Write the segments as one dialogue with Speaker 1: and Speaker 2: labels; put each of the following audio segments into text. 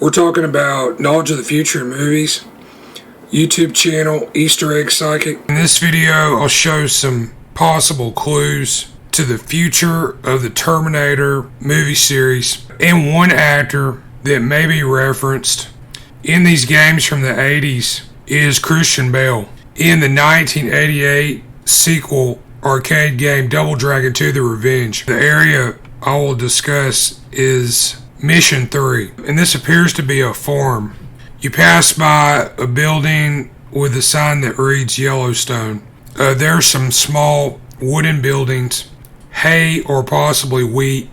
Speaker 1: We're talking about knowledge of the future in movies, YouTube channel, Easter Egg Psychic. In this video, I'll show some possible clues to the future of the Terminator movie series and one actor that may be referenced in these games from the 80s is Christian Bale. In the 1988 sequel arcade game Double Dragon 2 The Revenge, the area I will discuss is Mission 3, and this appears to be a farm. You pass by a building with a sign that reads Yellowstone. There are some small wooden buildings. Hay or possibly wheat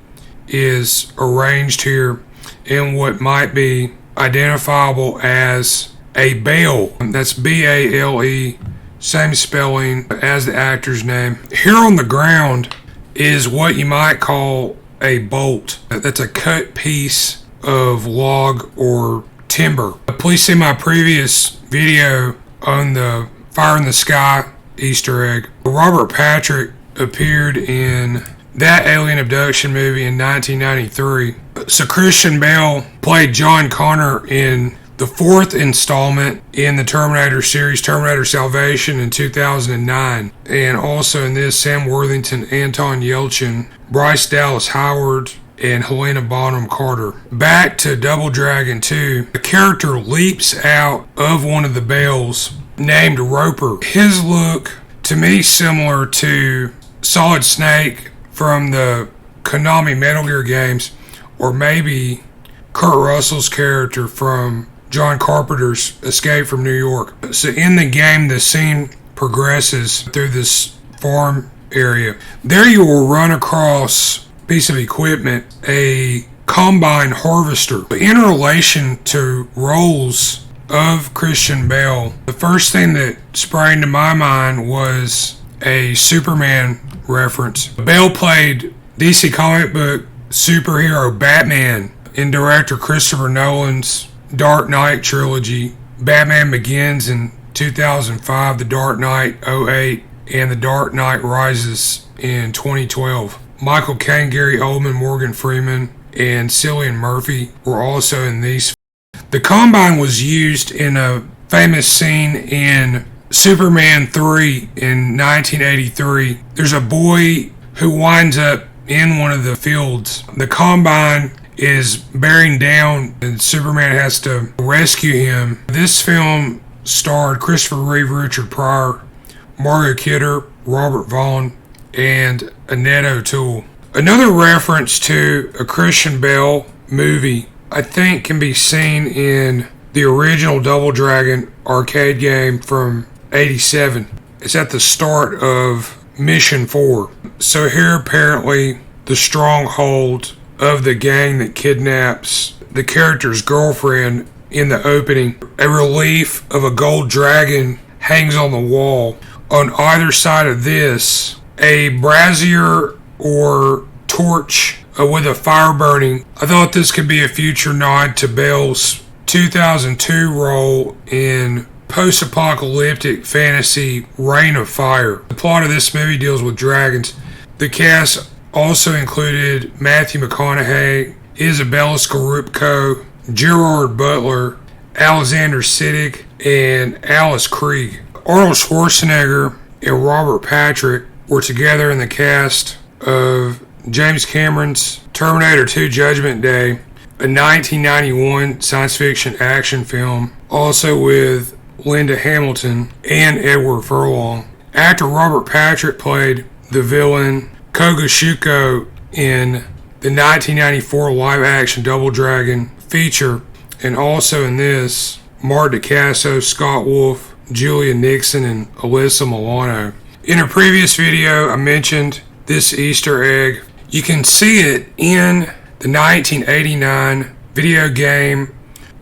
Speaker 1: is arranged here in what might be identifiable as a bale. That's B-A-L-E, same spelling as the actor's name. Here on the ground is what you might call a bolt. That's a cut piece of log or timber. Please see my previous video on the Fire in the Sky Easter egg. Robert Patrick appeared in that alien abduction movie in 1993. So Christian Bale played John Connor in the fourth installment in the Terminator series, Terminator Salvation, in 2009. And also in this, Sam Worthington, Anton Yelchin, Bryce Dallas Howard, and Helena Bonham Carter. Back to Double Dragon 2, a character leaps out of one of the bales named Roper. His look, to me, similar to Solid Snake from the Konami Metal Gear games, or maybe Kurt Russell's character from John Carpenter's Escape from New York. So in the game, the scene progresses through this farm area. There you will run across a piece of equipment, a combine harvester. In relation to roles of Christian Bale, the first thing that sprang to my mind was a Superman reference. Bale played DC comic book superhero Batman in director Christopher Nolan's Dark Knight trilogy. Batman Begins in 2005, The Dark Knight 2008, and The Dark Knight Rises in 2012. Michael Caine, Gary Oldman, Morgan Freeman, and Cillian Murphy were also in these. The Combine was used in a famous scene in Superman 3 in 1983. There's a boy who winds up in one of the fields. The Combine is bearing down and Superman has to rescue him. This film starred Christopher Reeve, Richard Pryor, Mario Kidder, Robert Vaughn, and Annette O'Toole. Another reference to a Christian Bale movie I think can be seen in the original Double Dragon arcade game from 87. It's at the start of Mission 4. So here apparently the stronghold of the gang that kidnaps the character's girlfriend in the opening. A relief of a gold dragon hangs on the wall. On either side of this, a brazier or torch with a fire burning. I thought this could be a future nod to Bale's 2002 role in post-apocalyptic fantasy Reign of Fire. The plot of this movie deals with dragons. The cast also included Matthew McConaughey, Isabella Scorupco, Gerard Butler, Alexander Siddig, and Alice Krieg. Arnold Schwarzenegger and Robert Patrick were together in the cast of James Cameron's Terminator 2 Judgment Day, a 1991 science fiction action film, also with Linda Hamilton and Edward Furlong. Actor Robert Patrick played the villain Kogashuko in the 1994 live-action Double Dragon feature, and also in this, Mark DeCasso, Scott Wolf, Julia Nixon, and Alyssa Milano. In a previous video, I mentioned this Easter egg. You can see it in the 1989 video game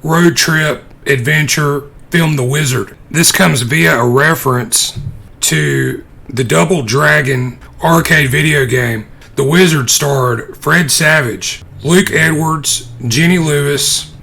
Speaker 1: road trip adventure film The Wizard. This comes via a reference to the Double Dragon arcade video game. The Wizard starred Fred Savage, Luke Edwards, Jenny Lewis,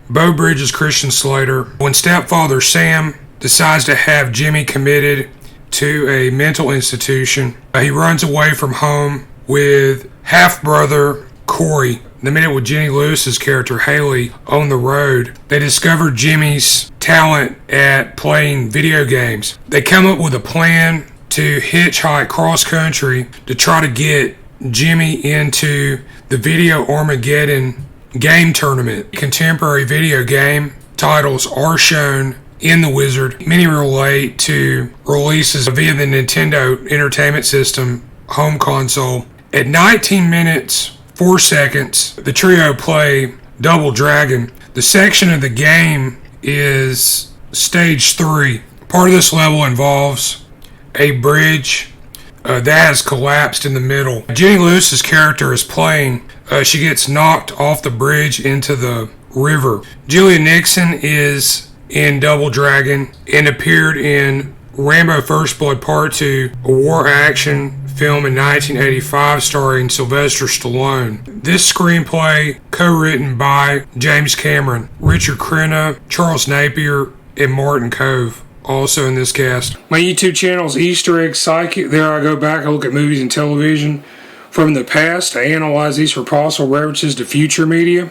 Speaker 1: Beau Bridges, Christian Slater. When stepfather Sam decides to have Jimmy committed to a mental institution, he runs away from home with half-brother Corey. The minute with Jenny Lewis's character Haley on the road, they discover Jimmy's talent at playing video games. They come up with a plan to hitchhike cross country to try to get Jimmy into the Video Armageddon game tournament. Contemporary video game titles are shown in The Wizard. Many relate to releases via the Nintendo Entertainment System home console. At 19 minutes 4 seconds, the trio play Double Dragon. The section of the game is Stage 3. Part of this level involves a bridge that has collapsed in the middle. Jenny Lewis's character is playing. She gets knocked off the bridge into the river. Julia Nixon is in Double Dragon and appeared in Rambo First Blood Part 2, a war action film in 1985 starring Sylvester Stallone. This screenplay co-written by James Cameron, Richard Crenna, Charles Napier, and Martin Cove. Also in this cast. My YouTube channel is Easter Egg Psychic. There I go back and look at movies and television from the past. I analyze these for possible references to future media.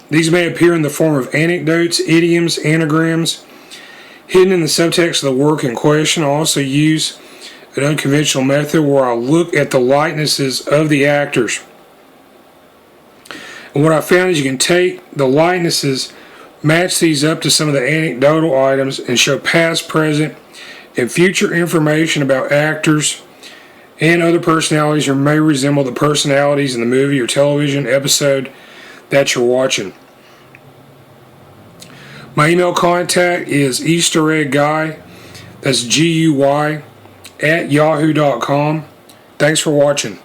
Speaker 1: These may appear in the form of anecdotes, idioms, anagrams, hidden in the subtext of the work in question. I also use an unconventional method where I look at the likenesses of the actors. And what I found is you can take the likenesses, match these up to some of the anecdotal items, and show past, present, and future information about actors and other personalities who may resemble the personalities in the movie or television episode that you're watching. My email contact is eastereggguy, that's GUY, @yahoo.com. Thanks for watching.